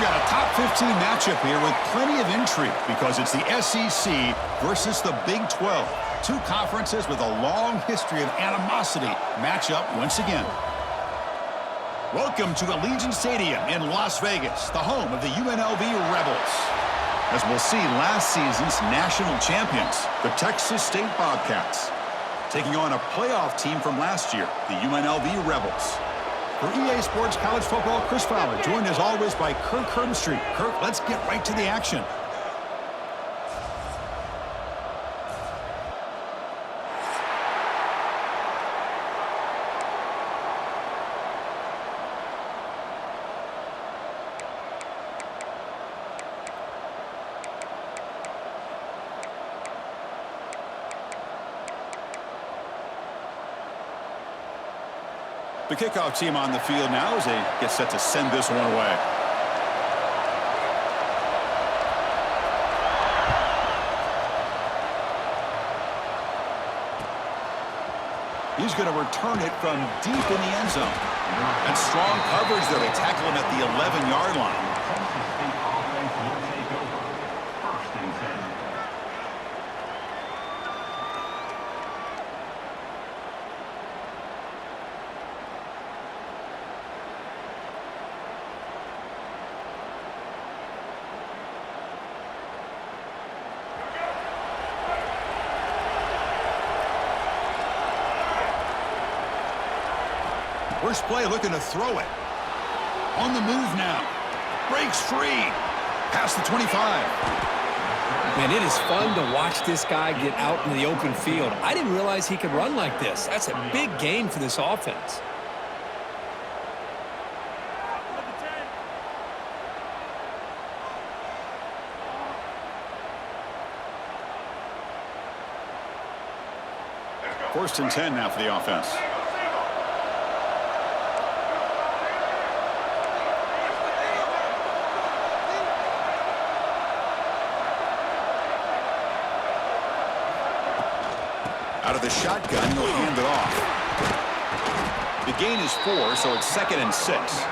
got a top 15 matchup here with plenty of intrigue because it's the SEC versus the Big 12. Two conferences with a long history of animosity match up once again. Welcome to Allegiant Stadium in Las Vegas, the home of the UNLV Rebels. As we'll see, last season's national champions, the Texas State Bobcats, taking on a playoff team from last year, the UNLV Rebels. For EASports College Football, Chris Fowler, joined as always by Kirk Herbstreit. Kirk, let's get right to the action. The kickoff team on the field now as they get set to send this one away. He's going to return it from deep in the end zone. And strong coverage there. They tackle him at the 11-yard line. First play looking to throw it. On the move now. Breaks free. Past the 25. Man, it is fun to watch this guy get out in the open field. I didn't realize he could run like this. That's a big gain for this offense. First and 10 now for the offense. Out of the shotgun, he'll hand it off. The gain is 4, so it's 2nd and 6.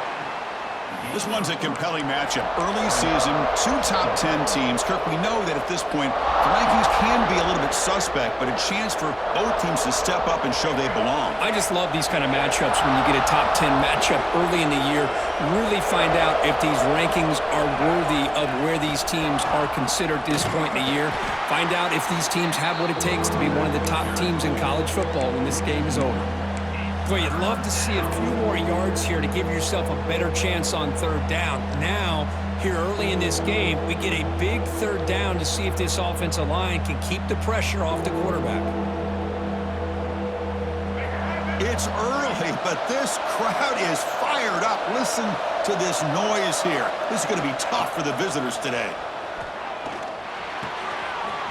This one's a compelling matchup. Early season, two top 10 teams. Kirk, we know that at this point, the rankings can be a little bit suspect, but a chance for both teams to step up and show they belong. I just love these kind of matchups when you get a top 10 matchup early in the year. Really find out if these rankings are worthy of where these teams are considered this point in the year. Find out if these teams have what it takes to be one of the top teams in college football when this game is over. Boy, you'd love to see a few more yards here to give yourself a better chance on third down. Now, here early in this game, we get a big third down to see if this offensive line can keep the pressure off the quarterback. It's early, but this crowd is fired up. Listen to this noise here. This is going to be tough for the visitors today.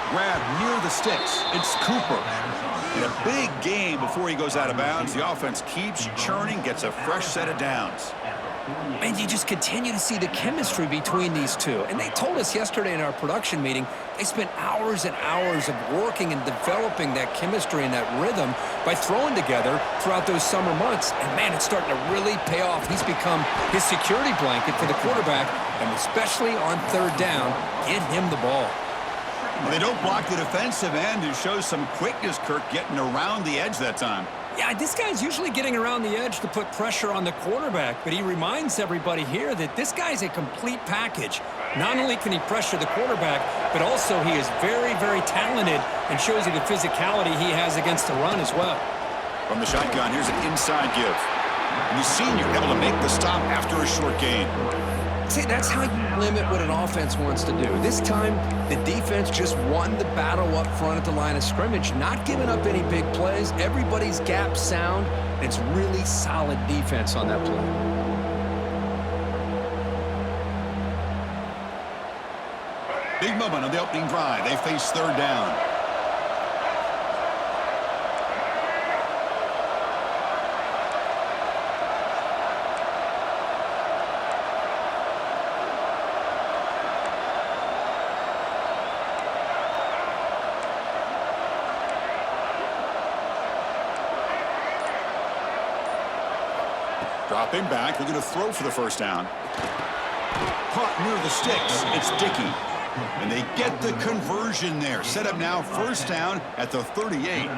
Grab near the sticks. It's Cooper. In a big game before he goes out of bounds. The offense keeps churning, gets a fresh set of downs. And you just continue to see the chemistry between these two. And they told us yesterday in our production meeting, they spent hours and hours of working and developing that chemistry and that rhythm by throwing together throughout those summer months. And, man, it's starting to really pay off. He's become his security blanket for the quarterback, and especially on third down, get him the ball. Well, they don't block the defensive end and shows some quickness, Kirk, getting around the edge that time. Yeah, this guy's usually getting around the edge to put pressure on the quarterback, but he reminds everybody here that this guy's a complete package. Not only can he pressure the quarterback, but also he is very, very talented and shows you the physicality he has against the run as well. From the shotgun, here's an inside give. And the senior able to make the stop after a short gain. See, that's how you limit what an offense wants to do. This time, the defense just won the battle up front at the line of scrimmage, not giving up any big plays. Everybody's gap sound. It's really solid defense on that play. Big moment on the opening drive. They face third down. Dropping back, looking to throw for the first down. Caught near the sticks. It's Dickey. And they get the conversion there. Set up now, first down at the 38.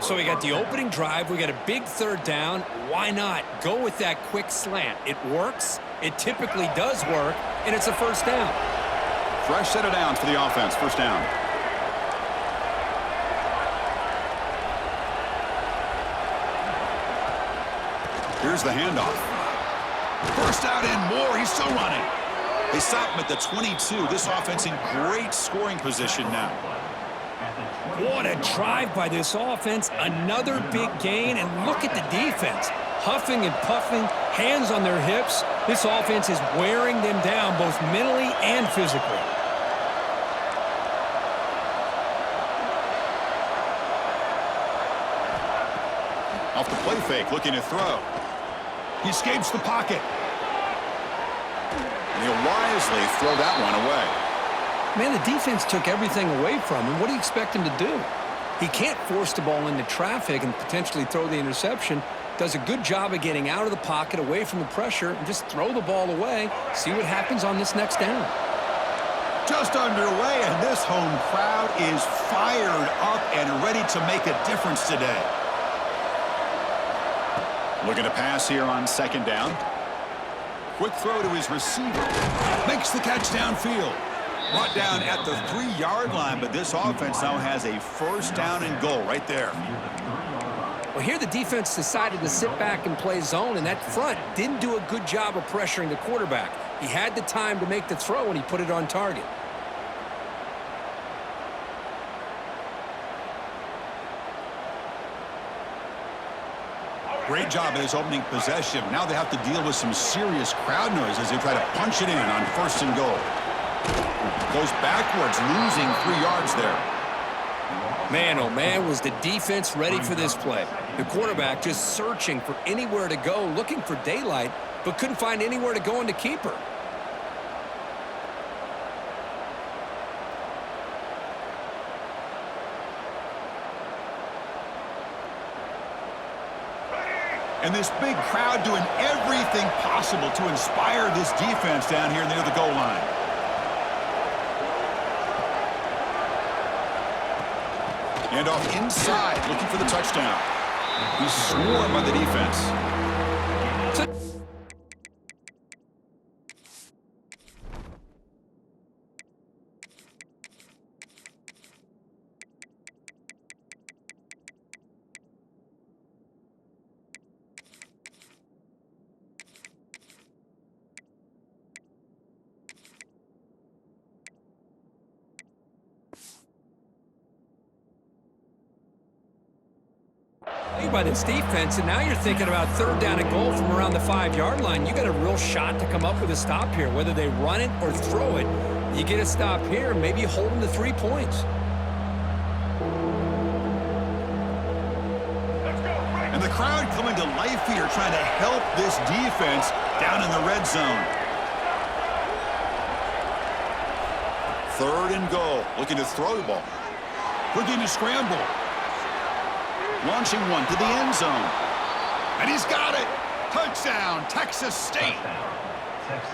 So we got the opening drive. We got a big third down. Why not go with that quick slant? It works. It typically does work. And it's a first down. Fresh set of downs for the offense. First down. Here's the handoff. First out and more. He's still running. They stop him at the 22. This offense in great scoring position now. What a drive by this offense. Another big gain. And look at the defense. Huffing and puffing, hands on their hips. This offense is wearing them down both mentally and physically. Off the play fake, looking to throw. He escapes the pocket. And he'll wisely throw that one away. Man, the defense took everything away from him. What do you expect him to do? He can't force the ball into traffic and potentially throw the interception. Does a good job of getting out of the pocket, away from the pressure, and just throw the ball away. See what happens on this next down. Just underway, and this home crowd is fired up and ready to make a difference today. Looking to pass here on second down. Quick throw to his receiver. Makes the catch downfield. Brought down at the 3-yard line, but this offense now has a first down and goal right there. Well, here the defense decided to sit back and play zone, and that front didn't do a good job of pressuring the quarterback. He had the time to make the throw, and he put it on target. Great job in his opening possession. Now they have to deal with some serious crowd noise as they try to punch it in on first and goal. Goes backwards, losing 3 yards there. Man, oh man, was the defense ready for this play. The quarterback just searching for anywhere to go, looking for daylight, but couldn't find anywhere to go in the keeper. And this big crowd doing everything possible to inspire this defense down here near the goal line. And off inside, looking for the touchdown. He's swarmed by the defense. By this defense, and now you're thinking about third down and goal from around the 5-yard line. You got a real shot to come up with a stop here, whether they run it or throw it. You get a stop here, maybe you hold them to 3 points. And the crowd coming to life here, trying to help this defense down in the red zone. Third and goal, looking to throw the ball. Looking to scramble. Launching one to the end zone. And he's got it. Touchdown, Texas State.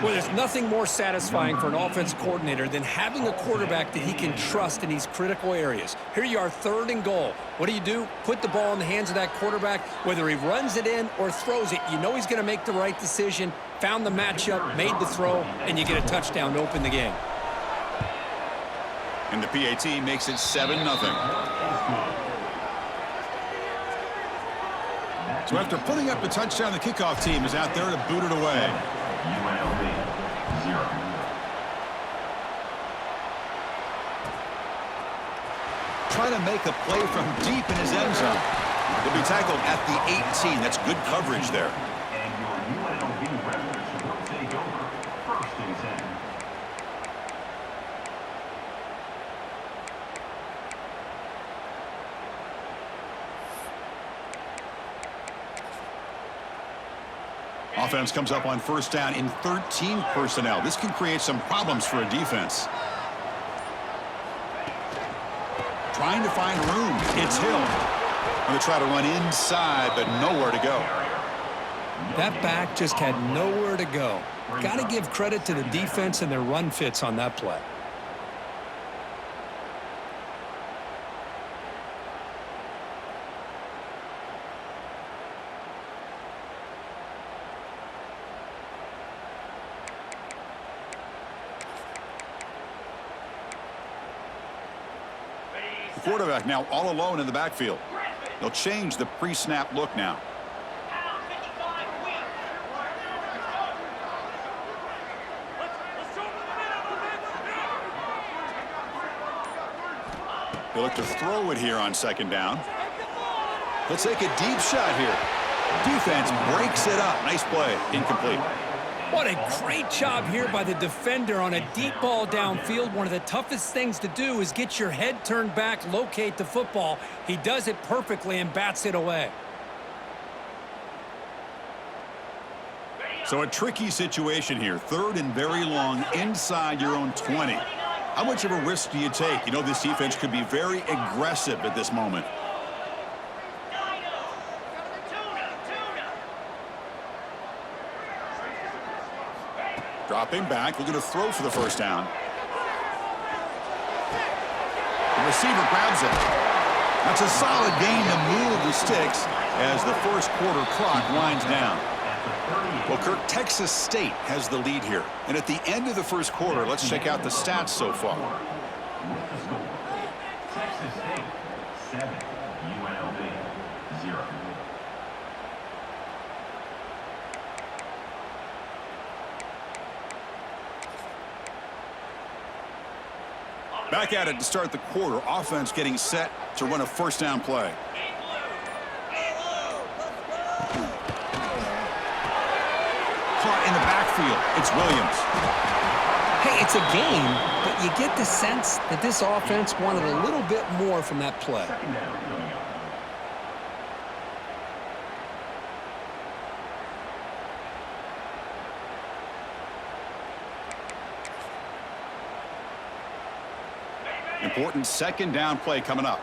Well, there's nothing more satisfying for an offense coordinator than having a quarterback that he can trust in these critical areas. Here you are, third and goal. What do? Put the ball in the hands of that quarterback. Whether he runs it in or throws it, you know he's going to make the right decision. Found the matchup, made the throw, and you get a touchdown to open the game. And the PAT makes it 7-0. So after putting up a touchdown, the kickoff team is out there to boot it away. UNLV 0. Try to make a play from deep in his end zone. He'll be tackled at the 18. That's good coverage there. And your UNLV Rebels will take over first and 10. Offense comes up on first down in 13 personnel. This can create some problems for a defense. Trying to find room. It's Hill. Going to try to run inside, but nowhere to go. That back just had nowhere to go. Got to give credit to the defense and their run fits on that play. The quarterback now all alone in the backfield. They'll change the pre-snap look now. They look to throw it here on second down. They'll take a deep shot here. Defense breaks it up. Nice play. Incomplete. What a great job here by the defender on a deep ball downfield. One of the toughest things to do is get your head turned back, locate the football. He does it perfectly and bats it away. So a tricky situation here. Third and very long inside your own 20. How much of a risk do you take? You know, this defense could be very aggressive at this moment. Dropping back, looking to throw for the first down. The receiver grabs it. That's a solid gain to move the sticks as the first quarter clock winds down. Well, Kirk, Texas State has the lead here. And at the end of the first quarter, let's check out the stats so far. Texas State, 7. UNLV, 0. Back at it to start the quarter. Offense getting set to run a first down play. Caught in the backfield. It's Williams. Hey, it's a game, but you get the sense that this offense wanted a little bit more from that play. Important second down play coming up.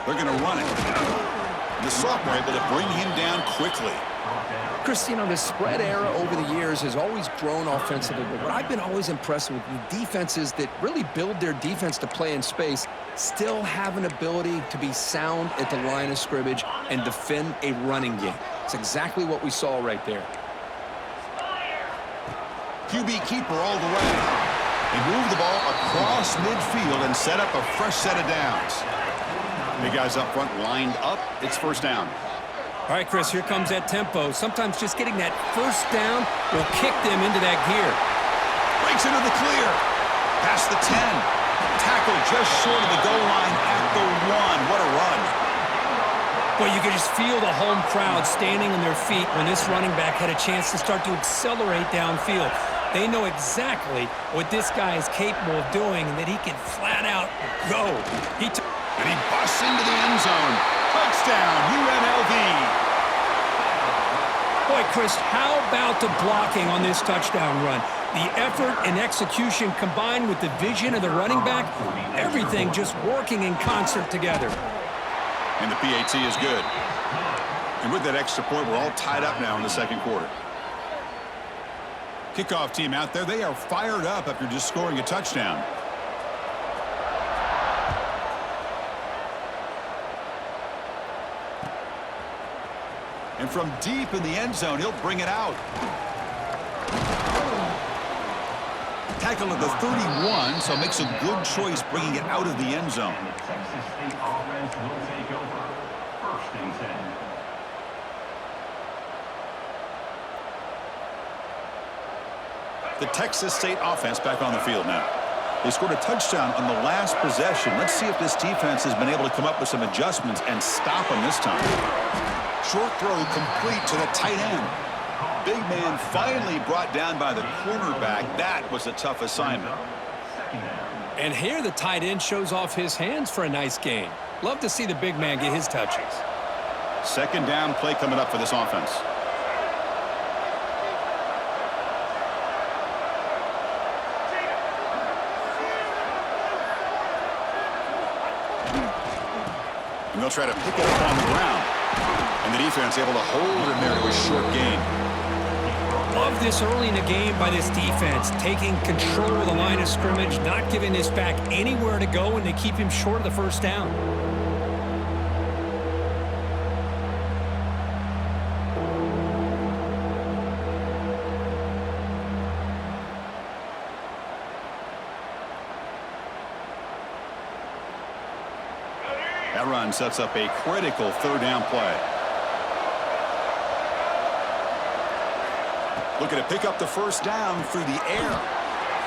They're going to run it. The sophomore able to bring him down quickly. Chris, you know, the spread era over the years has always grown offensively, but what I've been always impressed with the defenses that really build their defense to play in space still have an ability to be sound at the line of scrimmage and defend a running game. It's exactly what we saw right there. QB keeper all the way. They move the ball across midfield and set up a fresh set of downs. The guys up front lined up. It's first down. All right, Chris, here comes that tempo. Sometimes just getting that first down will kick them into that gear. Breaks into the clear. Past the 10. Tackle just short of the goal line at the 1. What a run. Boy, you could just feel the home crowd standing on their feet when this running back had a chance to start to accelerate downfield. They know exactly what this guy is capable of doing and that he can flat out go. And he busts into the end zone. Touchdown, UNLV. Boy, Chris, how about the blocking on this touchdown run? The effort and execution combined with the vision of the running back, everything just working in concert together. And the PAT is good. And with that extra point, we're all tied up now in the second quarter. Kickoff team out there, they are fired up after just scoring a touchdown. And from deep in the end zone, he'll bring it out. Tackle at the 31, so makes a good choice bringing it out of the end zone. Texas State offense will take over. First and 10. The Texas State offense back on the field now. They scored a touchdown on the last possession. Let's see if this defense has been able to come up with some adjustments and stop them this time. Short throw complete to the tight end. Big man finally brought down by the cornerback. That was a tough assignment. And here the tight end shows off his hands for a nice gain. Love to see the big man get his touches. Second down play coming up for this offense. And they'll try to pick it up on the ground. And the defense able to hold him there to a short gain. Love this early in the game by this defense, taking control of the line of scrimmage, not giving this back anywhere to go, and they keep him short of the first down. That run sets up a critical third down play. Looking to pick up the first down through the air.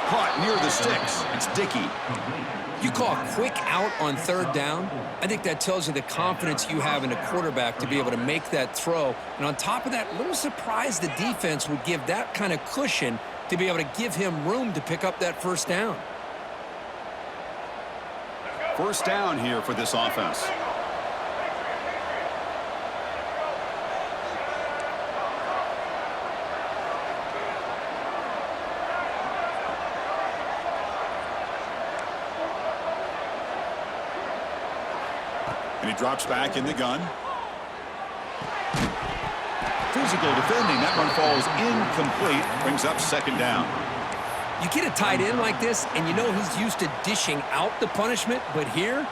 Caught near the sticks. It's Dickey. You call a quick out on third down. I think that tells you the confidence you have in a quarterback to be able to make that throw. And on top of that, a little surprised the defense would give that kind of cushion to be able to give him room to pick up that first down. First down here for this offense. And he drops back in the gun. Physical defending. That one falls incomplete. Brings up second down. You get a tight end like this, and you know he's used to dishing out the punishment, but here,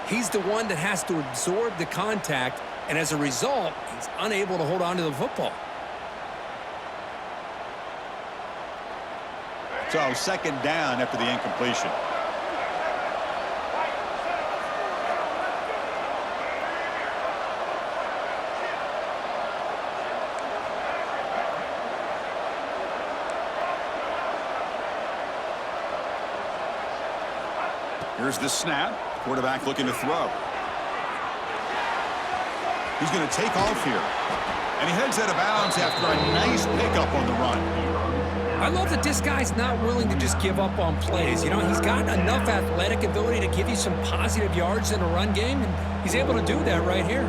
he's the one that has to absorb the contact, and as a result, he's unable to hold on to the football. So second down after the incompletion. Here's the snap. Quarterback looking to throw. He's going to take off here. And he heads out of bounds after a nice pickup on the run. I love that this guy's not willing to just give up on plays. You know, he's got enough athletic ability to give you some positive yards in a run game, and he's able to do that right here.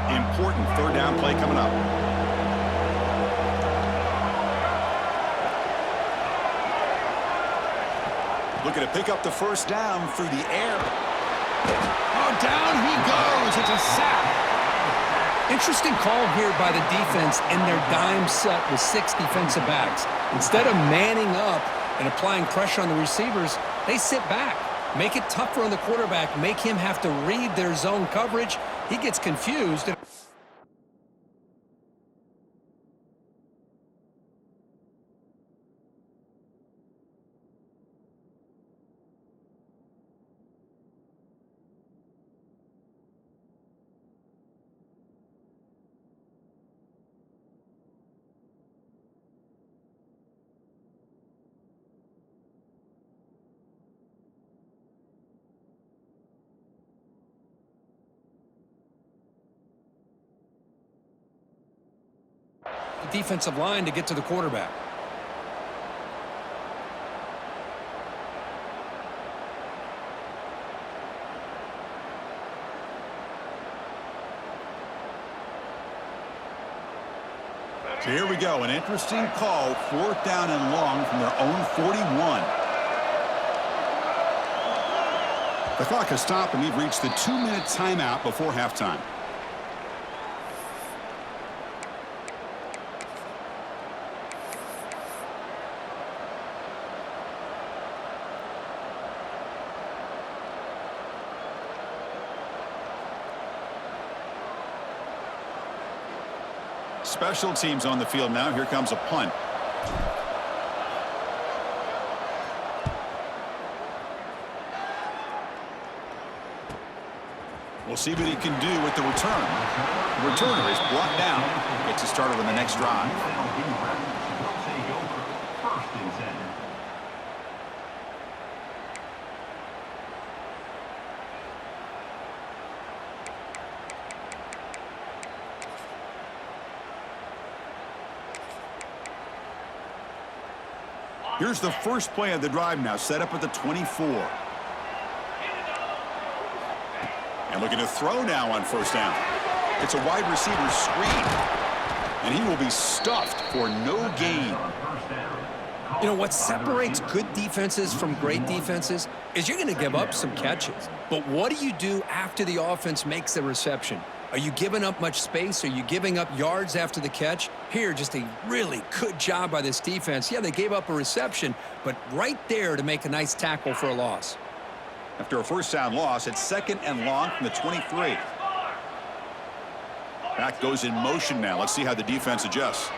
Important third down play coming up. Looking to pick up the first down through the air. Oh, down he goes. It's a sack. Interesting call here by the defense in their dime set with 6 defensive backs. Instead of manning up and applying pressure on the receivers, they sit back, make it tougher on the quarterback, make him have to read their zone coverage. He gets confused. Defensive line to get to the quarterback. So here we go, an interesting call, 4th down and long from their own 41. The clock has stopped and we've reached the 2-minute timeout before halftime. Special teams on the field now. Here comes a punt. We'll see what he can do with the return. The returner is blocked down. Gets us started on the next drive. Here's the first play of the drive now, set up at the 24. And looking to throw now on first down. It's a wide receiver screen. And he will be stuffed for no gain. You know, what separates good defenses from great defenses is you're going to give up some catches. But what do you do after the offense makes the reception? Are you giving up much space? Are you giving up yards after the catch? Here, just a really good job by this defense. Yeah, they gave up a reception, but right there to make a nice tackle for a loss. After a first down loss, it's 2nd and long from the 23. Back goes in motion now. Let's see how the defense adjusts.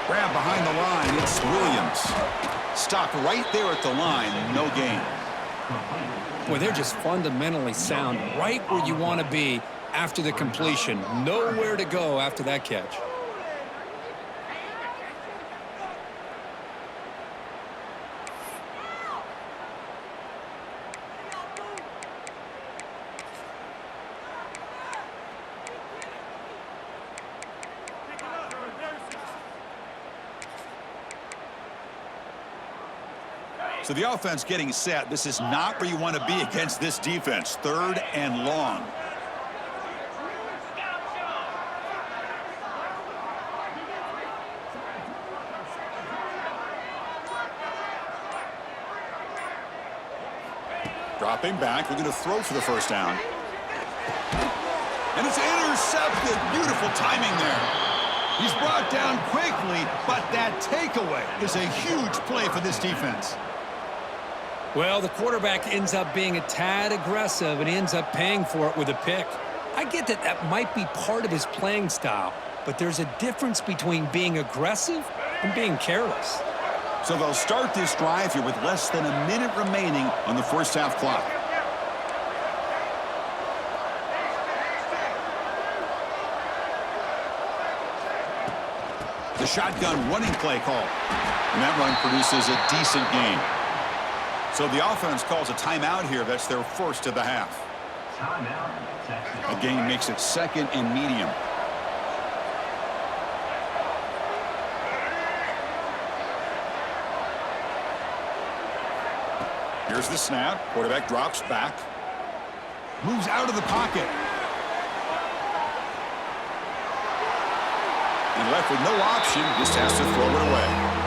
Grab behind the line. It's Williams. Stopped right there at the line. No gain. Boy, they're just fundamentally sound right where you want to be after the completion. Nowhere to go after that catch. So the offense getting set. This is not where you want to be against this defense. 3rd and long. Dropping back, looking to throw for the first down. And it's intercepted. Beautiful timing there. He's brought down quickly, but that takeaway is a huge play for this defense. Well, the quarterback ends up being a tad aggressive and ends up paying for it with a pick. I get that that might be part of his playing style, but there's a difference between being aggressive and being careless. So they'll start this drive here with less than a minute remaining on the first half clock. The shotgun running play call. And that run produces a decent gain. So the offense calls a timeout here. That's their first of the half. The gain makes it 2nd and medium. Here's the snap. Quarterback drops back. Moves out of the pocket. And left with no option. Just has to throw it away.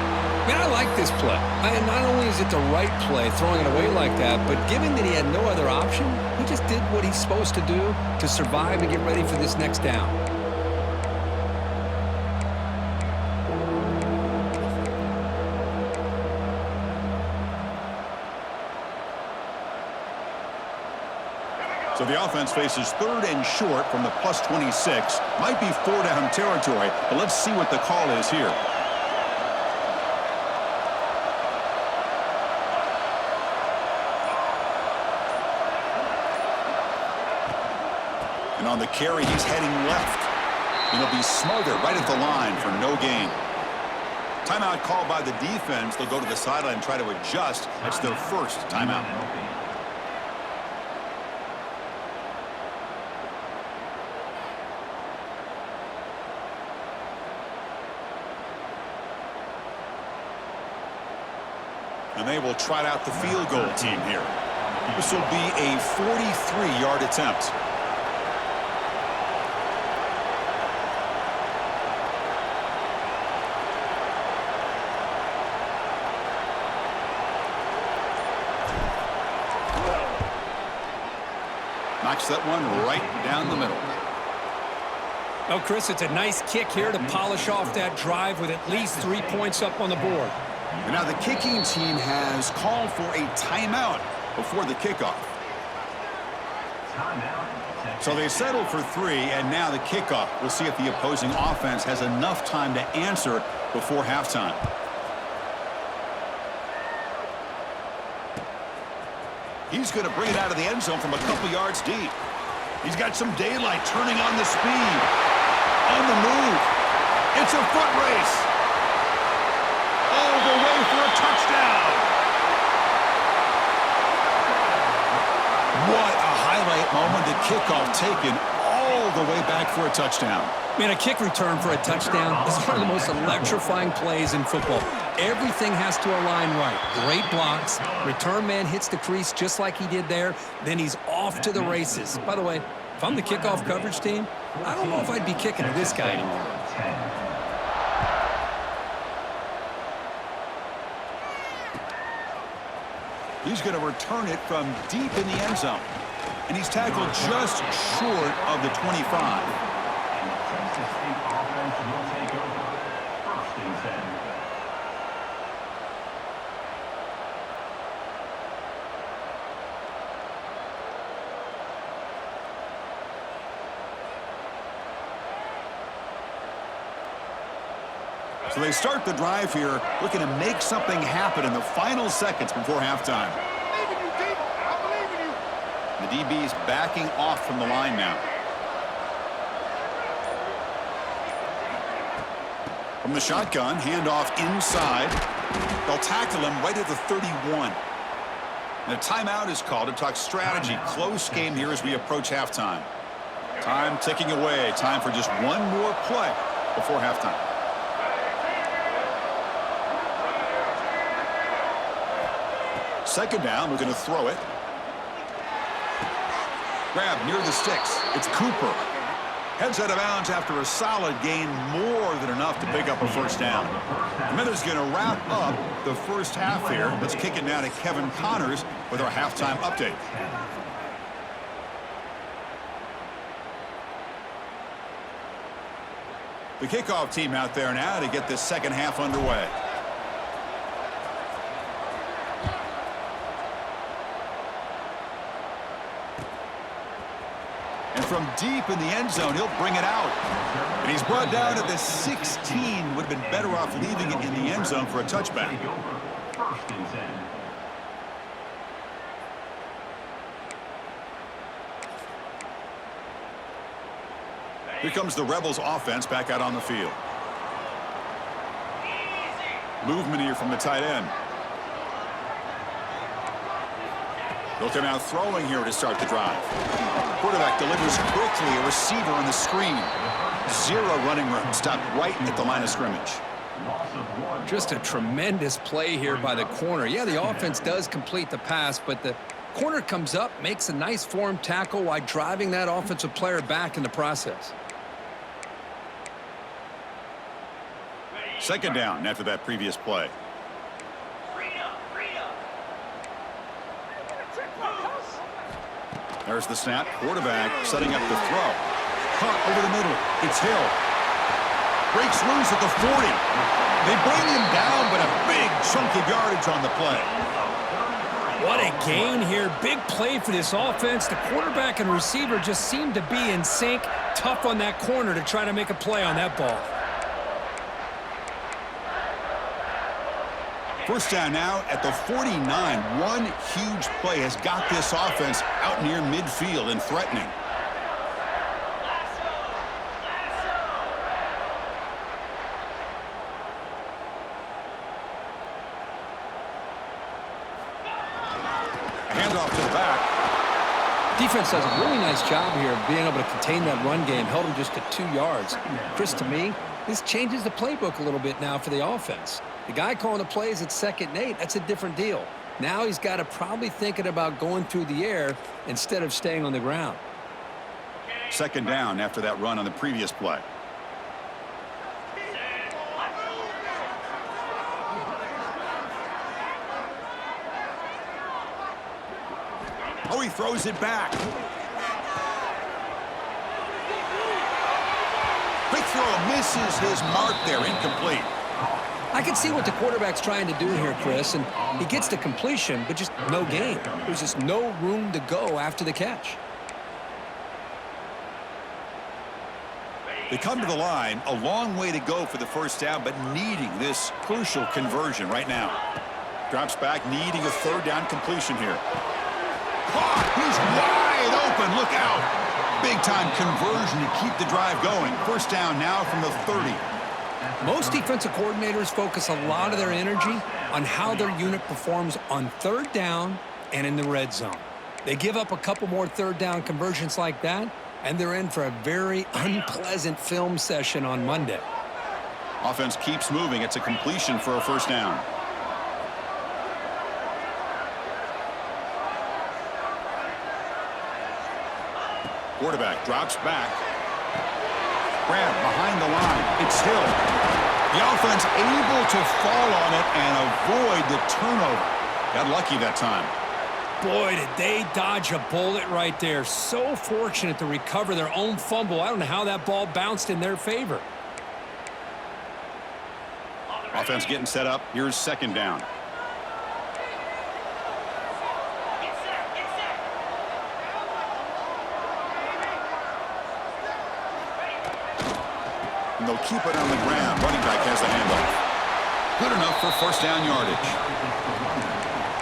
Man, I like this play. And not only is it the right play, throwing it away like that, but given that he had no other option, he just did what he's supposed to do to survive and get ready for this next down. So the offense faces 3rd and short from the plus 26. Might be 4-down territory, but let's see what the call is here. And on the carry, he's heading left. And he'll be smothered right at the line for no gain. Timeout called by the defense. They'll go to the sideline and try to adjust. That's their first timeout. And they will trot out the field goal team here. This will be a 43-yard attempt. Knocks that one right down the middle. Oh, Chris, it's a nice kick here to polish off that drive with at least 3 points up on the board. And now the kicking team has called for a timeout before the kickoff. So they settled for 3, and now the kickoff. We'll see if the opposing offense has enough time to answer before halftime. He's going to bring it out of the end zone from a couple yards deep. He's got some daylight turning on the speed. On the move. It's a foot race. All the way for a touchdown. What a highlight moment. The kickoff taken all the way back for a touchdown. Man, a kick return for a touchdown is one of the most electrifying plays in football. Everything has to align right. Great blocks. Return man hits the crease just like he did there. Then he's off to the races. By the way, if I'm the kickoff coverage team, I don't know if I'd be kicking to this guy anymore. He's going to return it from deep in the end zone. And he's tackled just short of the 25. And the Texas State offense will take over. First and 10. So they start the drive here, looking to make something happen in the final seconds before halftime. The DB's backing off from the line now. From the shotgun, handoff inside. They'll tackle him right at the 31. And a timeout is called to talk strategy. Close game here as we approach halftime. Time ticking away. Time for just one more play before halftime. Second down, we're going to throw it. Grab near the sticks. It's Cooper. Heads out of bounds after a solid gain, more than enough to pick up a first down. The Miners going to wrap up the first half here. Let's kick it now to Kevin Connors with our halftime update. The kickoff team out there now to get this second half underway. And from deep in the end zone, he'll bring it out. And he's brought down to the 16. Would have been better off leaving it in the end zone for a touchback. First and 10. Here comes the Rebels offense back out on the field. Movement here from the tight end. They'll come out throwing here to start the drive. Quarterback delivers quickly, a receiver on the screen. Zero running room, stopped right at the line of scrimmage. Just a tremendous play here by the corner. Yeah, the offense does complete the pass, but the corner comes up, makes a nice form tackle while driving that offensive player back in the process. Second down after that previous play. There's the snap. Quarterback setting up the throw. Caught over the middle. It's Hill. Breaks loose at the 40. They bring him down, but a big chunk of yardage on the play. What a gain here. Big play for this offense. The quarterback and receiver just seem to be in sync. Tough on that corner to try to make a play on that ball. First down now at the 49. One huge play has got this offense out near midfield and threatening. A handoff to the back. Defense does a really nice job here of being able to contain that run game. Held him just to 2 yards. Chris, to me, this changes the playbook a little bit now for the offense. The guy calling the plays at 2nd and 8, that's a different deal. Now he's got to probably thinking about going through the air instead of staying on the ground. Second down after that run on the previous play. Oh, he throws it back. Quick throw, misses his mark there, incomplete. I can see what the quarterback's trying to do here, Chris, and he gets the completion, but just no gain. There's just no room to go after the catch. They come to the line, a long way to go for the first down, but needing this crucial conversion right now. Drops back, needing a third down completion here. Caught, he's wide open, look out. Big-time conversion to keep the drive going. First down now from the 30. Most defensive coordinators focus a lot of their energy on how their unit performs on third down and in the red zone. They give up a couple more third down conversions like that, and they're in for a very unpleasant film session on Monday. Offense keeps moving. It's a completion for a first down. Quarterback drops back. Grab behind the line. It's Hill. The offense able to fall on it and avoid the turnover. Got lucky that time. Boy, did they dodge a bullet right there. So fortunate to recover their own fumble. I don't know how that ball bounced in their favor. Offense getting set up. Here's second down. And they'll keep it on the ground. Running back has the handoff. Good enough for first down yardage.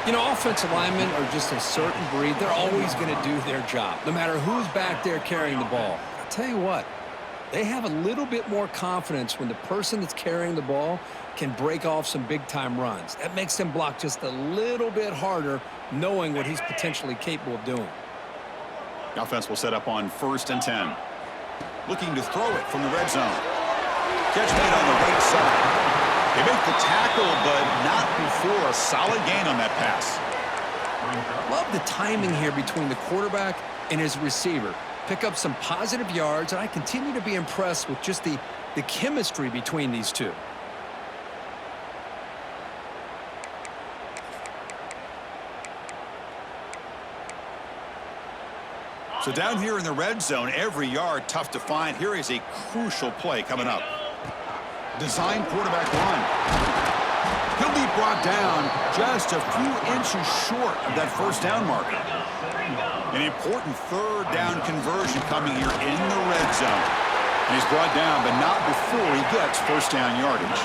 You know, offensive linemen are just a certain breed. They're always going to do their job, no matter who's back there carrying the ball. I'll tell you what, they have a little bit more confidence when the person that's carrying the ball can break off some big-time runs. That makes them block just a little bit harder, knowing what he's potentially capable of doing. The offense will set up on 1st and 10. Looking to throw it from the red zone. Catch made on the right side. They make the tackle, but not before a solid gain on that pass. Love the timing here between the quarterback and his receiver. Pick up some positive yards, and I continue to be impressed with just the chemistry between these two. So down here in the red zone, every yard tough to find. Here is a crucial play coming up. Design quarterback run. He'll be brought down just a few inches short of that first down marker. An important third down conversion coming here in the red zone. And he's brought down, but not before he gets first down yardage.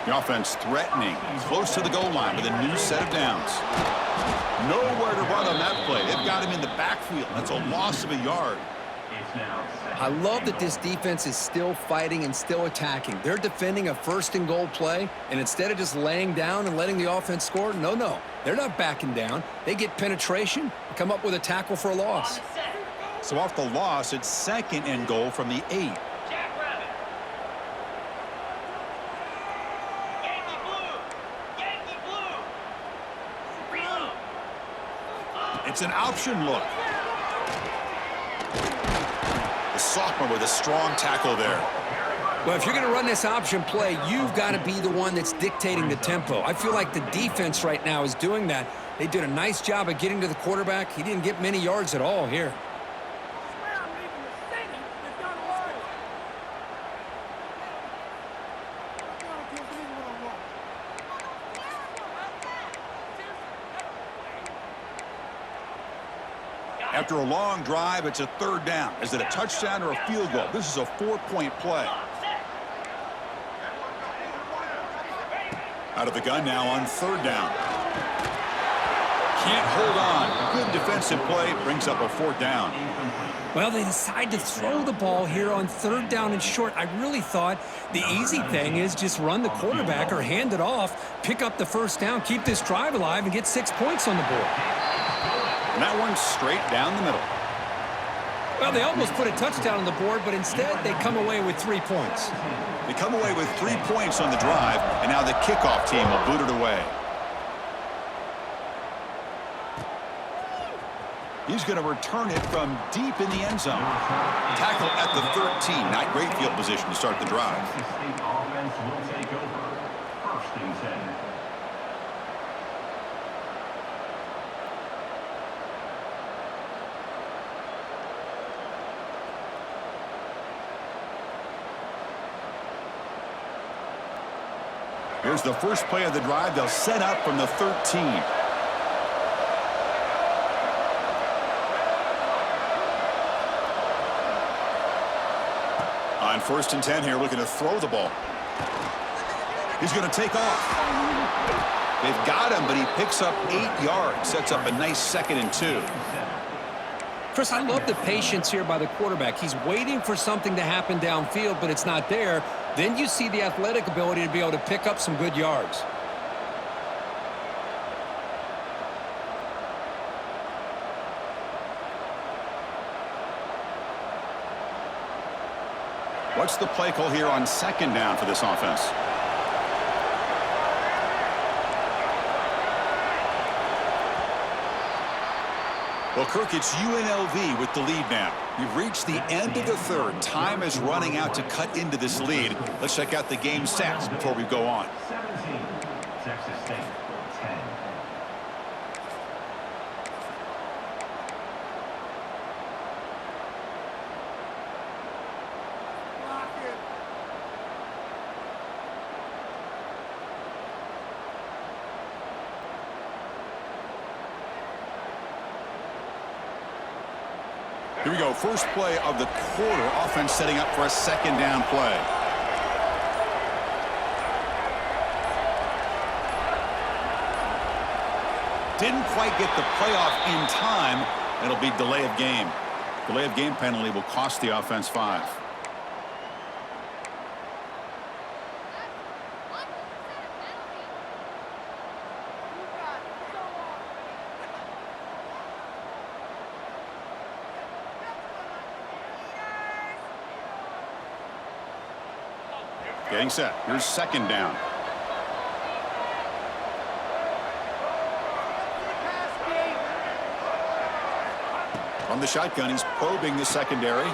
The offense threatening, close to the goal line with a new set of downs. Nowhere to run on that play. They've got him in the backfield. That's a loss of a yard. I love that this defense is still fighting and still attacking. They're defending a first and goal play, and instead of just laying down and letting the offense score, no. They're not backing down. They get penetration and come up with a tackle for a loss. So off the loss, it's 2nd and goal from the 8. It's an option look. The sophomore with a strong tackle there. Well, if you're going to run this option play, you've got to be the one that's dictating the tempo. I feel like the defense right now is doing that. They did a nice job of getting to the quarterback. He didn't get many yards at all here. After a long drive, it's a 3rd down. Is it a touchdown or a field goal? This is a 4-point play. Out of the gun now on 3rd down. Can't hold on. Good defensive play brings up a 4th down. Well, they decide to throw the ball here on 3rd down and short. I really thought the easy thing is just run the quarterback or hand it off, pick up the first down, keep this drive alive, and get 6 points on the board. And that one's straight down the middle. Well, they almost put a touchdown on the board, but instead they come away with 3 points. They come away with 3 points on the drive, and now the kickoff team will boot it away. He's going to return it from deep in the end zone. Tackle at the 13. Not great field position to start the drive. Offense will take over. 1st and 10. Here's the first play of the drive. They'll set up from the 13. On 1st and 10 here, looking to throw the ball. He's going to take off. They've got him, but he picks up 8 yards. Sets up a nice 2nd and 2. Chris, I love the patience here by the quarterback. He's waiting for something to happen downfield, but it's not there. Then you see the athletic ability to be able to pick up some good yards. What's the play call here on 2nd down for this offense? Well, Kirk, it's UNLV with the lead now. We've reached the end of the 3rd. Time is running out to cut into this lead. Let's check out the game stats before we go on. 17. Texas State 10. Here we go. First play of the quarter. Offense setting up for a second down play. Didn't quite get the playoff in time. It'll be delay of game. Delay of game penalty will cost the offense 5. Getting set. Here's second down. From the shotgun, he's probing the secondary.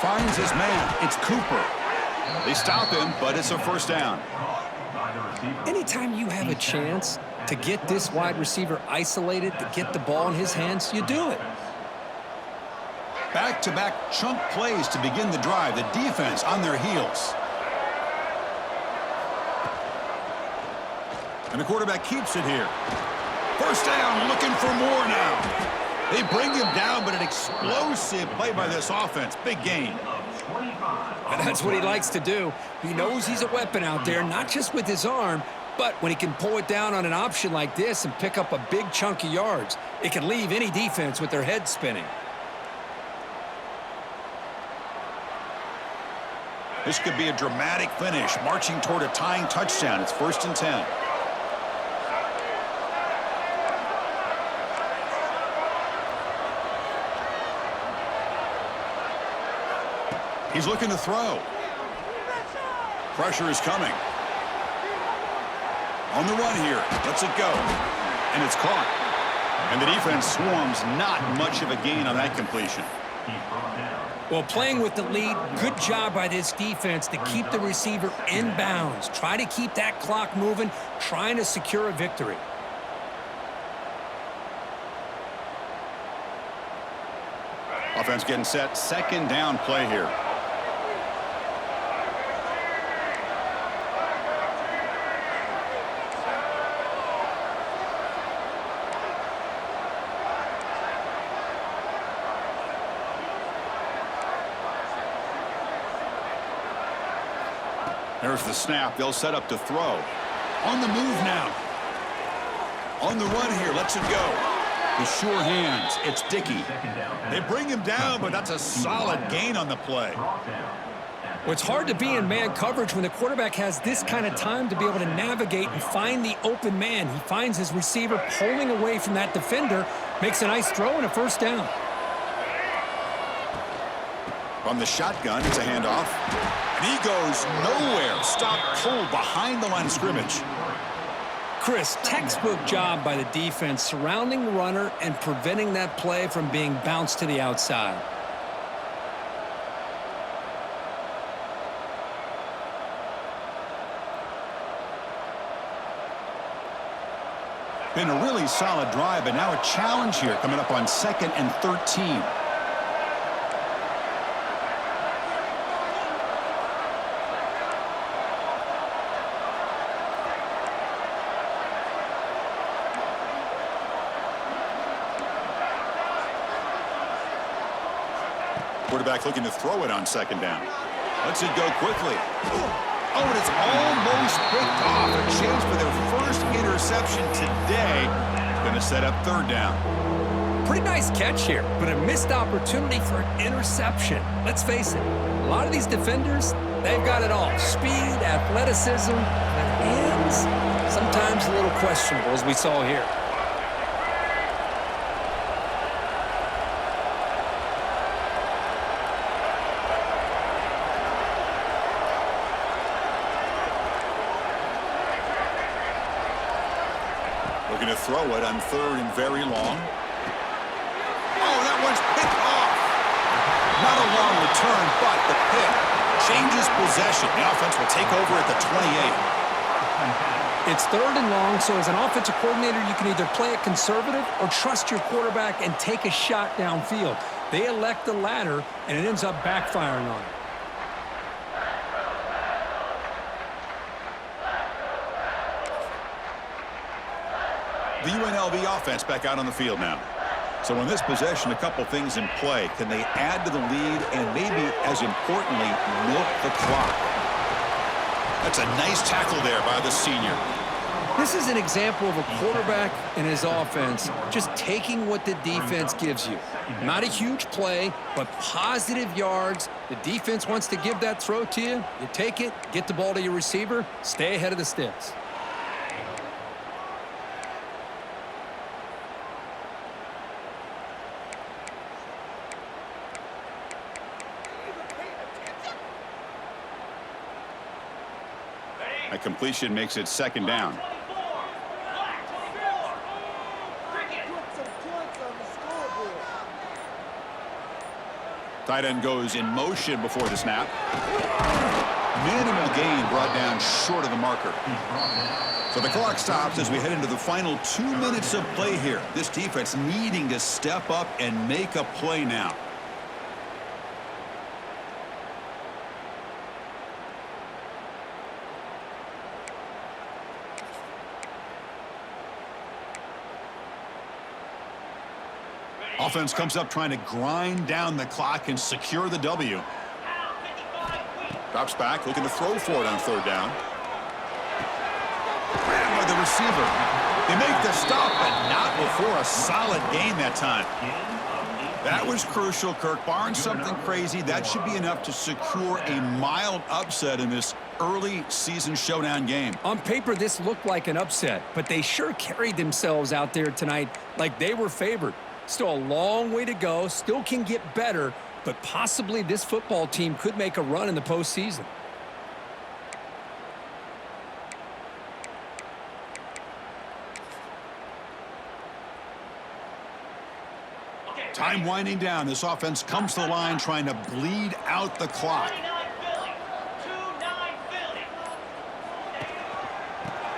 Finds his man. It's Cooper. They stop him, but it's a first down. Anytime you have a chance to get this wide receiver isolated, to get the ball in his hands, you do it. Back-to-back chunk plays to begin the drive. The defense on their heels. And the quarterback keeps it here. First down, looking for more now. They bring him down, but an explosive play by this offense. Big gain. And that's what he likes to do. He knows he's a weapon out there, not just with his arm, but when he can pull it down on an option like this and pick up a big chunk of yards, it can leave any defense with their head spinning. This could be a dramatic finish, marching toward a tying touchdown. It's 1st and 10. He's looking to throw. Pressure is coming. On the run here. Lets it go. And it's caught. And the defense swarms. Not much of a gain on that completion. Well, playing with the lead, good job by this defense to keep the receiver in bounds. Try to keep that clock moving, trying to secure a victory. Offense getting set. Second down play here. There's the snap. They'll set up to throw. On the move now. On the run here. Lets it go. With sure hands. It's Dickey. They bring him down, but that's a solid gain on the play. Well, it's hard to be in man coverage when the quarterback has this kind of time to be able to navigate and find the open man. He finds his receiver pulling away from that defender, makes a nice throw and a first down. From the shotgun, it's a handoff. And he goes nowhere. Stop pulled behind the line of scrimmage. Chris, textbook job by the defense surrounding the runner and preventing that play from being bounced to the outside. Been a really solid drive, but now a challenge here coming up on 2nd and 13. Quarterback looking to throw it on second down. Lets it go quickly. Oh, and it's almost picked off. A chance for their first interception today. Going to set up third down. Pretty nice catch here, but a missed opportunity for an interception. Let's face it, a lot of these defenders, they've got it all. Speed, athleticism, and hands, sometimes a little questionable, as we saw here. Looking to throw it on 3rd and very long. Oh, that one's picked off. Not a long return, but the pick changes possession. The offense will take over at the 28. It's 3rd and long, so as an offensive coordinator, you can either play it conservative or trust your quarterback and take a shot downfield. They elect the latter, and it ends up backfiring on them. The UNLV offense back out on the field now. So in this possession, a couple things in play. Can they add to the lead and maybe, as importantly, milk the clock? That's a nice tackle there by the senior. This is an example of a quarterback and his offense just taking what the defense gives you. Not a huge play, but positive yards. The defense wants to give that throw to you. You take it, get the ball to your receiver, stay ahead of the sticks. A completion makes it second down. Tight end goes in motion before the snap. Minimal gain brought down short of the marker. So the clock stops as we head into the final 2 minutes of play here. This defense needing to step up and make a play now. Offense comes up trying to grind down the clock and secure the W. Drops back, looking to throw for it on third down. Ran by the receiver. They make the stop, but not before a solid gain that time. That was crucial, Kirk. Barring something crazy, that should be enough to secure a mild upset in this early season showdown game. On paper, this looked like an upset, but they sure carried themselves out there tonight like they were favored. Still a long way to go, still can get better, but possibly this football team could make a run in the postseason. Time winding down. This offense comes to the line trying to bleed out the clock.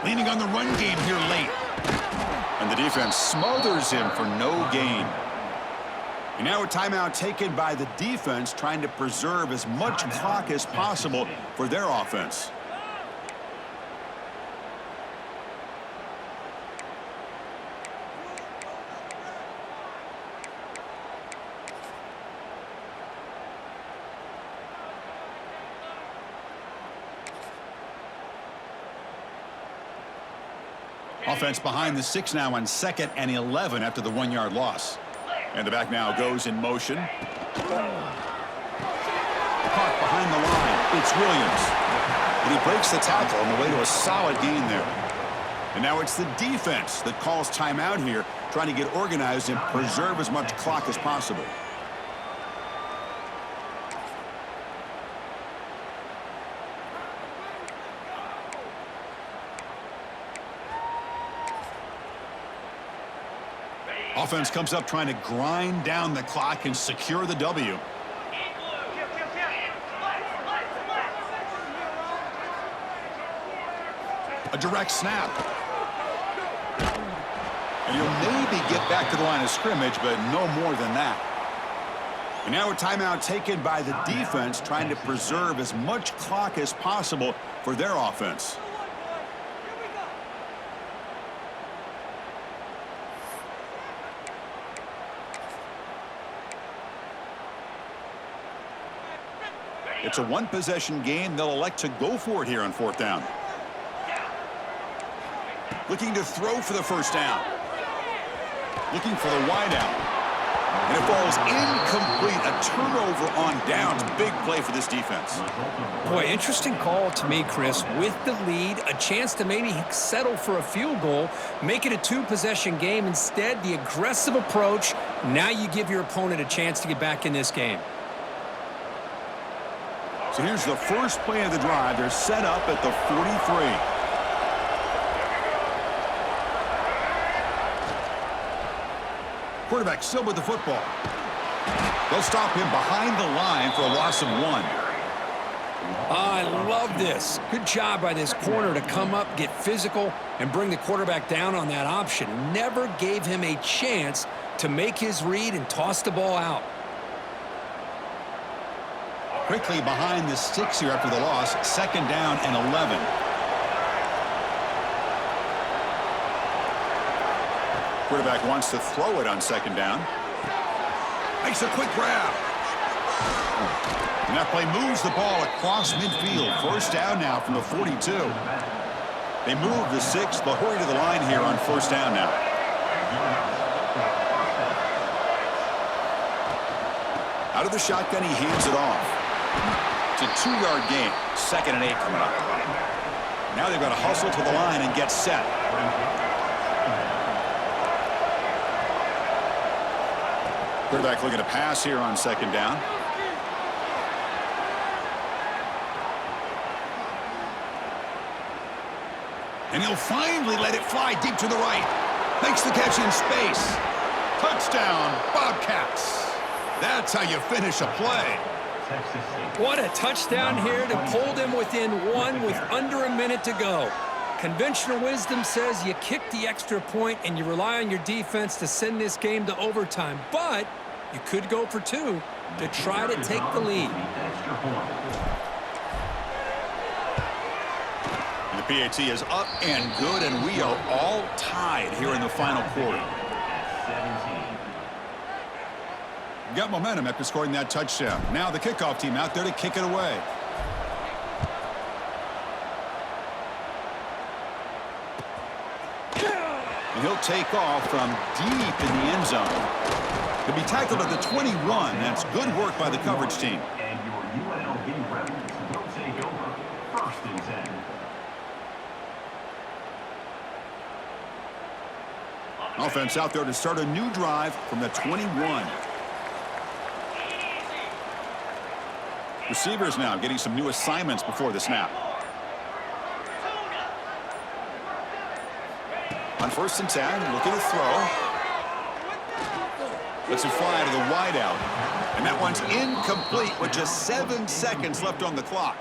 Leaning on the run game here late. And the defense smothers him for no gain. And now a timeout taken by the defense trying to preserve as much clock as possible for their offense. Offense behind the 6 now on 2nd and 11 after the 1-yard loss. And the back now goes in motion. Caught behind the line. It's Williams. And he breaks the tackle on the way to a solid gain there. And now it's the defense that calls timeout here, trying to get organized and preserve as much clock as possible. Offense comes up trying to grind down the clock and secure the W. A direct snap. And he'll maybe get back to the line of scrimmage, but no more than that. And now a timeout taken by the defense trying to preserve as much clock as possible for their offense. It's a one-possession game. They'll elect to go for it here on 4th down. Looking to throw for the first down. Looking for the wideout. And it falls incomplete. A turnover on downs. Big play for this defense. Boy, interesting call to me, Chris. With the lead, a chance to maybe settle for a field goal, make it a 2-possession game. Instead, the aggressive approach. Now you give your opponent a chance to get back in this game. So here's the first play of the drive. They're set up at the 43. Quarterback still with the football. They'll stop him behind the line for a loss of 1. I love this. Good job by this corner to come up, get physical, and bring the quarterback down on that option. Never gave him a chance to make his read and toss the ball out. Quickly behind the 6 here after the loss. 2nd down and 11. Quarterback wants to throw it on second down. Makes a quick grab. And that play moves the ball across midfield. First down now from the 42. They move the 6. They'll hurry to the line here on first down now. Out of the shotgun, he hands it off. It's a 2-yard gain. 2nd and 8 coming up. Now they've got to hustle to the line and get set. Quarterback looking to pass here on second down. And he'll finally let it fly deep to the right. Makes the catch in space. Touchdown, Bobcats. That's how you finish a play. What a touchdown here to pull them within 1 with under a minute to go. Conventional wisdom says you kick the extra point and you rely on your defense to send this game to overtime. But you could go for 2 to try to take the lead. And the PAT is up and good, and we are all tied here in the final quarter. Got momentum after scoring that touchdown. Now the kickoff team out there to kick it away. And he'll take off from deep in the end zone. He'll be tackled at the 21. That's good work by the coverage team. And your UNLV Rebels will take over 1st and 10. Offense out there to start a new drive from the 21. Receivers now getting some new assignments before the snap. On 1st and 10, looking to throw. Lets it fly to the wideout. And that one's incomplete with just 7 seconds left on the clock.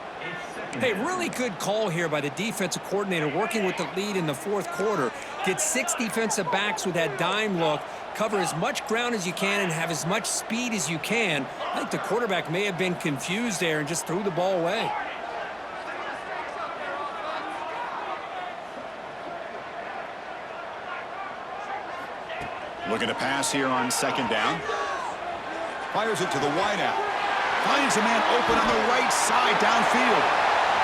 Hey, really good call here by the defensive coordinator working with the lead in the 4th quarter. Get 6 defensive backs with that dime look. Cover as much ground as you can and have as much speed as you can. I think the quarterback may have been confused there and just threw the ball away. Looking to pass here on second down. Fires it to the wideout. Finds a man open on the right side downfield.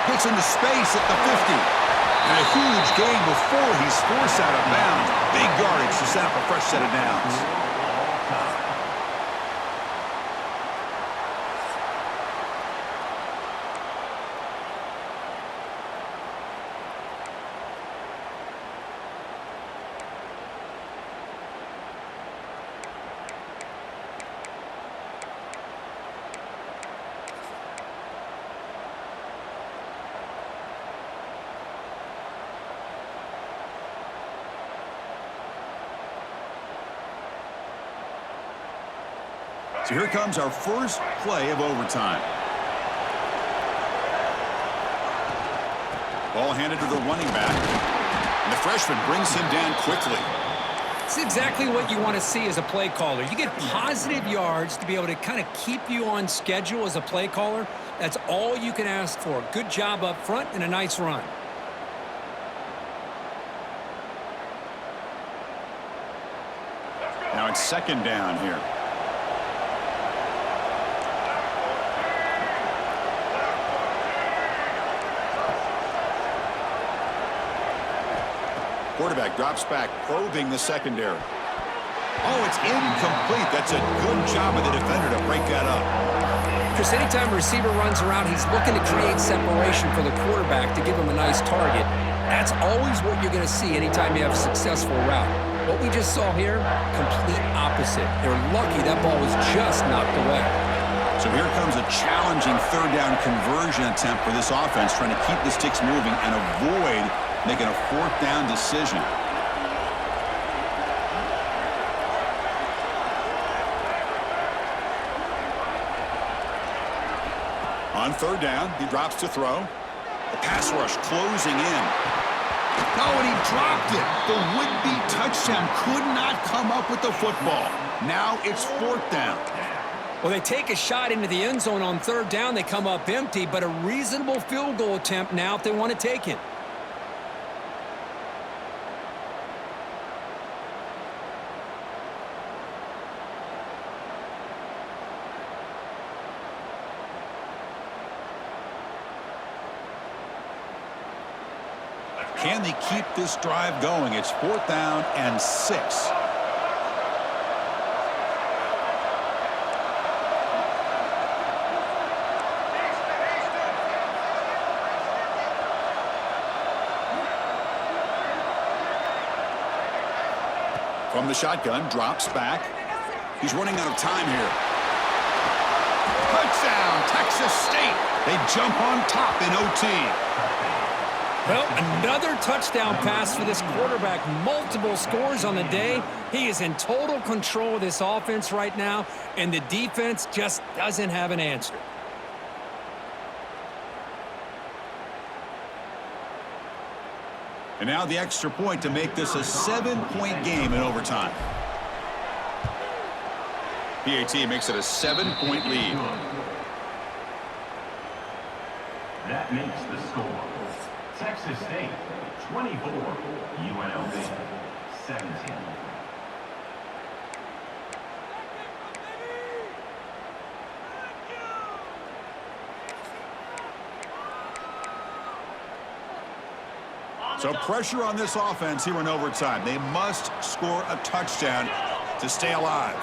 Gets into space at the 50. And a huge gain before he's forced out of bounds. Big yardage to set up a fresh set of downs. So here comes our first play of overtime. Ball handed to the running back. And the freshman brings him down quickly. It's exactly what you want to see as a play caller. You get positive yards to be able to kind of keep you on schedule as a play caller. That's all you can ask for. Good job up front and a nice run. Now it's second down here. Quarterback drops back, probing the secondary. Oh, it's incomplete. That's a good job of the defender to break that up. Chris, anytime a receiver runs around, he's looking to create separation for the quarterback to give him a nice target. That's always what you're going to see anytime you have a successful route. What we just saw here, complete opposite. They're lucky that ball was just knocked away. So here comes a challenging third down conversion attempt for this offense, trying to keep the sticks moving and avoid making a 4th down decision. On 3rd down, he drops to throw. The pass rush closing in. No, and he dropped it. The would-be touchdown could not come up with the football. Now it's 4th down. Well, they take a shot into the end zone on 3rd down. They come up empty, but a reasonable field goal attempt now if they want to take it. Can they keep this drive going? It's 4th down and 6. From the shotgun, drops back. He's running out of time here. Touchdown, Texas State. They jump on top in OT. Well, another touchdown pass for this quarterback. Multiple scores on the day. He is in total control of this offense right now, and the defense just doesn't have an answer. And now the extra point to make this a 7-point game in overtime. PAT makes it a 7-point lead. That makes the score. Texas State, 24. UNLV, 17. So pressure on this offense here in overtime. They must score a touchdown to stay alive.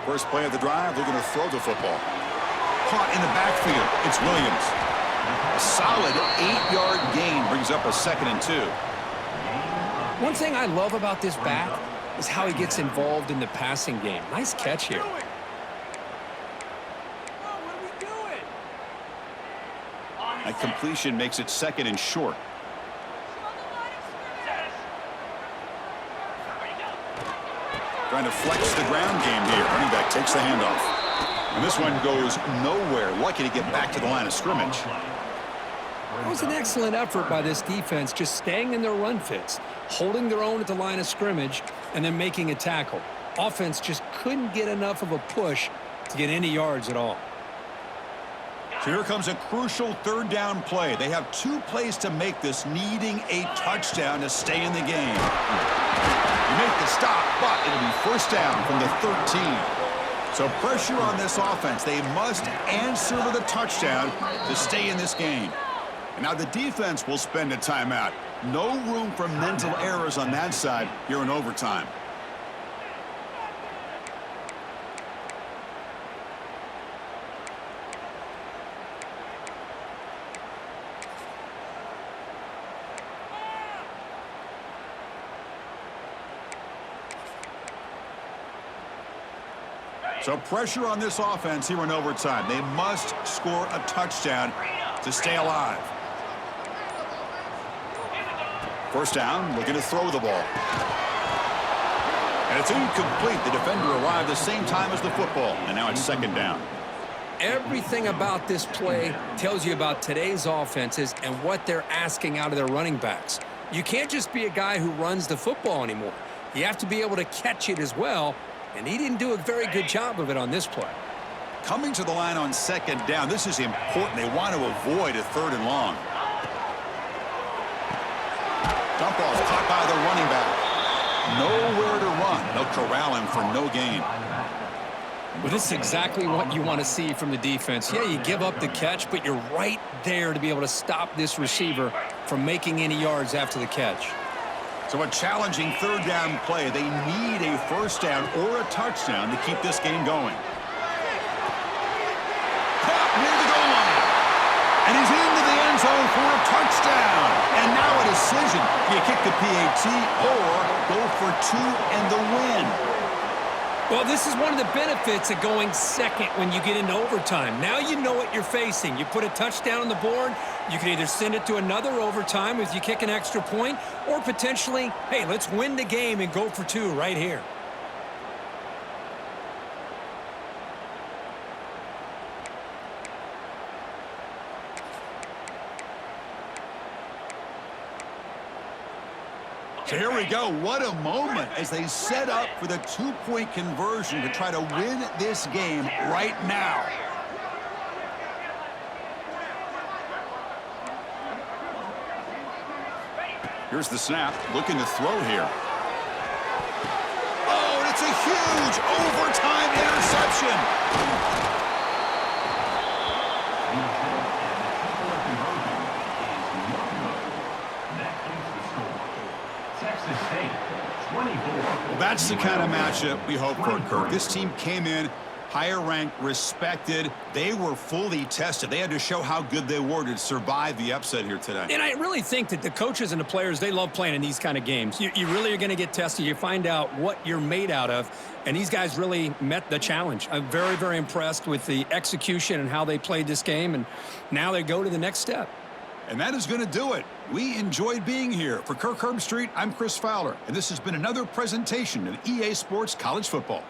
First play of the drive, they're going to throw the football. Caught in the backfield, it's Williams. A solid 8-yard gain brings up a 2nd and 2. One thing I love about this back is how he gets involved in the passing game. Nice catch here. That completion makes it 2nd and short. Trying to flex the ground game here. Running back takes the handoff. And this one goes nowhere. Lucky to get back to the line of scrimmage. That was an excellent effort by this defense, just staying in their run fits, holding their own at the line of scrimmage, and then making a tackle. Offense just couldn't get enough of a push to get any yards at all. So here comes a crucial 3rd down play. They have 2 plays to make this, needing a touchdown to stay in the game. You make the stop, but it'll be 1st down from the 13. So pressure on this offense. They must answer with a touchdown to stay in this game. And now the defense will spend a timeout. No room for mental errors on that side here in overtime. So pressure on this offense here in overtime. They must score a touchdown to stay alive. 1st down, looking to throw the ball. And it's incomplete. The defender arrived the same time as the football, and now it's 2nd down. Everything about this play tells you about today's offenses and what they're asking out of their running backs. You can't just be a guy who runs the football anymore. You have to be able to catch it as well, and he didn't do a very good job of it on this play. Coming to the line on 2nd down, this is important. They want to avoid a 3rd and long. Dump off caught by the running back. Nowhere to run. They'll corral him for no gain. Well, this is exactly what you want to see from the defense. Yeah, you give up the catch, but you're right there to be able to stop this receiver from making any yards after the catch. So a challenging 3rd down play. They need a 1st down or a touchdown to keep this game going. Caught near the goal line. And he's into the end zone for a touchdown. And now a decision. Do you kick the PAT or go for 2 and the win? Well, this is one of the benefits of going 2nd when you get into overtime. Now you know what you're facing. You put a touchdown on the board, you can either send it to another overtime if you kick an extra point, or potentially, hey, let's win the game and go for 2 right here. So here we go. What a moment as they set up for the 2-point conversion to try to win this game right now. Here's the snap, looking to throw here. Oh, and it's a huge overtime interception. That's the kind of matchup we hope for, Kirk. This team came in higher ranked, respected. They were fully tested. They had to show how good they were to survive the upset here today. And I really think that the coaches and the players, they love playing in these kind of games. You really are going to get tested. You find out what you're made out of. And these guys really met the challenge. I'm very, very impressed with the execution and how they played this game. And now they go to the next step. And that is going to do it. We enjoyed being here. For Kirk Herbstreit, I'm Chris Fowler. And this has been another presentation of EA Sports College Football.